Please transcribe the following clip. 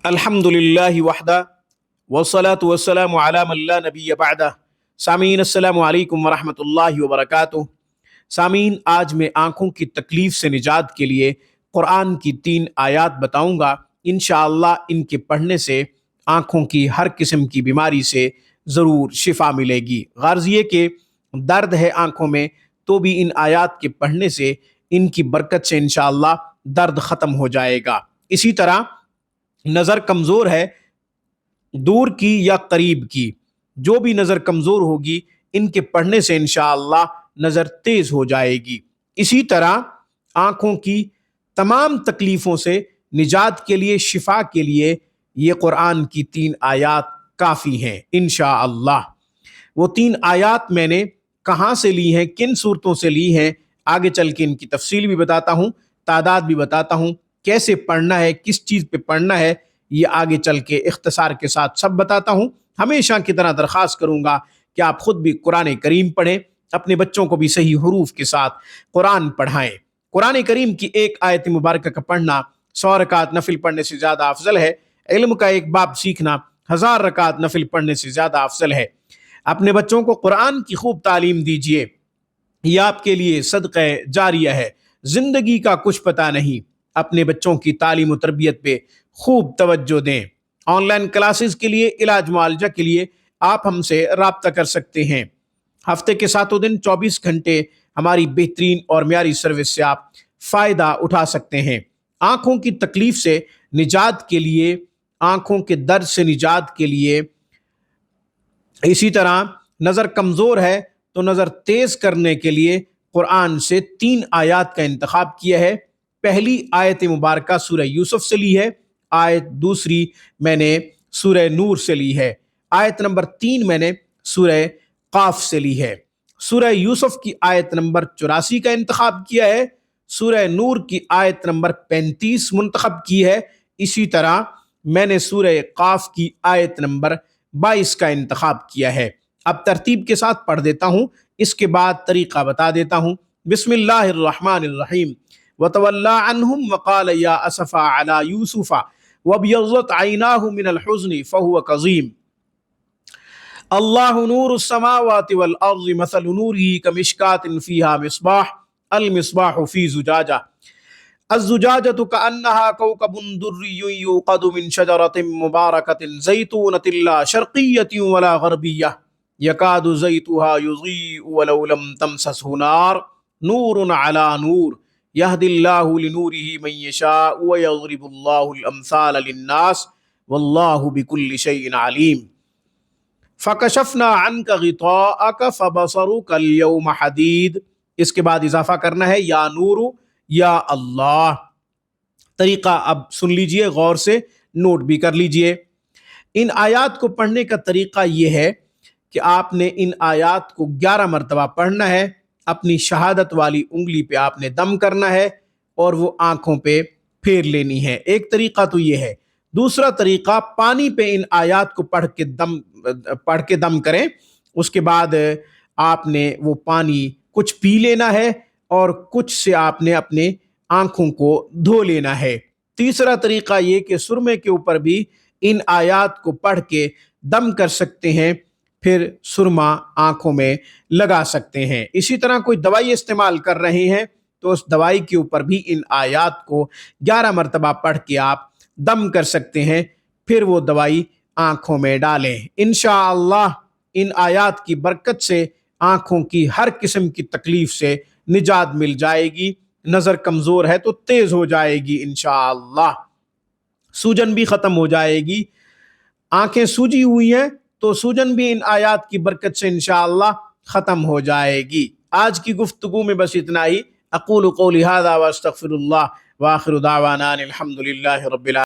الحمدللہ وحدہ والصلاة والسلام علی من لا نبی بعدہ۔ سامعین السلام علیکم ورحمۃ اللہ وبرکاتہ۔ سامعین، آج میں آنکھوں کی تکلیف سے نجات کے لیے قرآن کی 3 آیات بتاؤں گا۔ انشاءاللہ ان کے پڑھنے سے آنکھوں کی ہر قسم کی بیماری سے ضرور شفا ملے گی۔ غرض یہ کہ درد ہے آنکھوں میں تو بھی ان آیات کے پڑھنے سے ان کی برکت سے انشاءاللہ درد ختم ہو جائے گا۔ اسی طرح نظر کمزور ہے، دور کی یا قریب کی، جو بھی نظر کمزور ہوگی ان کے پڑھنے سے انشاءاللہ نظر تیز ہو جائے گی۔ اسی طرح آنکھوں کی تمام تکلیفوں سے نجات کے لیے، شفا کے لیے یہ قرآن کی 3 آیات کافی ہیں انشاءاللہ۔ وہ 3 آیات میں نے کہاں سے لی ہیں، کن صورتوں سے لی ہیں، آگے چل کے ان کی تفصیل بھی بتاتا ہوں، تعداد بھی بتاتا ہوں، کیسے پڑھنا ہے، کس چیز پہ پڑھنا ہے، یہ آگے چل کے اختصار کے ساتھ سب بتاتا ہوں۔ ہمیشہ کی طرح درخواست کروں گا کہ آپ خود بھی قرآن کریم پڑھیں، اپنے بچوں کو بھی صحیح حروف کے ساتھ قرآن پڑھائیں۔ قرآن کریم کی ایک آیت مبارکہ کا پڑھنا 100 رکعت نفل پڑھنے سے زیادہ افضل ہے۔ علم کا ایک باب سیکھنا 1000 رکعت نفل پڑھنے سے زیادہ افضل ہے۔ اپنے بچوں کو قرآن کی خوب تعلیم دیجیے، یہ آپ کے لیے صدقہ جاریہ ہے۔ زندگی کا کچھ پتہ نہیں، اپنے بچوں کی تعلیم و تربیت پہ خوب توجہ دیں۔ آن لائن کلاسز کے لیے، علاج معالجہ کے لیے آپ ہم سے رابطہ کر سکتے ہیں۔ ہفتے کے 7 دن 24 گھنٹے ہماری بہترین اور معیاری سروس سے آپ فائدہ اٹھا سکتے ہیں۔ آنکھوں کی تکلیف سے نجات کے لیے، آنکھوں کے درد سے نجات کے لیے، اسی طرح نظر کمزور ہے تو نظر تیز کرنے کے لیے قرآن سے 3 آیات کا انتخاب کیا ہے۔ پہلی آیت مبارکہ سورہ یوسف سے لی ہے، آیت دوسری میں نے سورہ نور سے لی ہے، آیت نمبر 3 میں نے سورہ قاف سے لی ہے۔ سورہ یوسف کی آیت نمبر 84 کا انتخاب کیا ہے، سورہ نور کی آیت نمبر 35 منتخب کی ہے۔ اسی طرح میں نے سورہ قاف کی آیت نمبر 22 کا انتخاب کیا ہے۔ اب ترتیب کے ساتھ پڑھ دیتا ہوں، اس کے بعد طریقہ بتا دیتا ہوں۔ بسم اللہ الرحمن الرحیم۔ وَتَوَلَّى عَنْهُمْ وَقَالَ يَا أَسَفَا عَلَى يُوسُفَ وَابْيَضَّتْ عَيْنَاهُ مِنَ الْحُزْنِ فَهُوَ كَظِيمٌ۔ اللہ نور السماوات والارض مثل نورہ کمشکاة فیہا مصباح، المصباح فی زجاجہ، الزجاجة كأنها كوكب دري يوقد من شجرة مباركة زيتونة لا شرقية ولا غربية يكاد زيتها يضيء ولو لم تمسسه نار نور على نور يهدي الله لنوره من يشاء ويضرب الله الأمثال للناس والله بكل شيء عليم۔ فَكَشَفْنَا عَنْكَ غِطَاءَكَ فَبَصَرُكَ الْيَوْمَ حَدِيدٌ۔ اس کے بعد اضافہ کرنا ہے یا نور یا اللہ۔ طریقہ اب سن لیجئے، غور سے نوٹ بھی کر لیجئے۔ ان آیات کو پڑھنے کا طریقہ یہ ہے کہ آپ نے ان آیات کو 11 مرتبہ پڑھنا ہے، اپنی شہادت والی انگلی پہ آپ نے دم کرنا ہے اور وہ آنکھوں پہ پھیر لینی ہے۔ ایک طریقہ تو یہ ہے۔ دوسرا طریقہ، پانی پہ ان آیات کو پڑھ کے دم کریں، اس کے بعد آپ نے وہ پانی کچھ پی لینا ہے اور کچھ سے آپ نے اپنے آنکھوں کو دھو لینا ہے۔ تیسرا طریقہ یہ کہ سرمے کے اوپر بھی ان آیات کو پڑھ کے دم کر سکتے ہیں، پھر سرما آنکھوں میں لگا سکتے ہیں۔ اسی طرح کوئی دوائی استعمال کر رہے ہیں تو اس دوائی کے اوپر بھی ان آیات کو 11 مرتبہ پڑھ کے آپ دم کر سکتے ہیں، پھر وہ دوائی آنکھوں میں ڈالیں۔ انشاءاللہ ان آیات کی برکت سے آنکھوں کی ہر قسم کی تکلیف سے نجات مل جائے گی۔ نظر کمزور ہے تو تیز ہو جائے گی انشاءاللہ، سوجن بھی ختم ہو جائے گی۔ آنکھیں سوجی ہوئی ہیں تو سوجن بھی ان آیات کی برکت سے انشاءاللہ ختم ہو جائے گی۔ آج کی گفتگو میں بس اتنا ہی۔ اقول قولی ھذا واستغفر اللہ، وآخر دعوانا الحمد للہ رب العالمین۔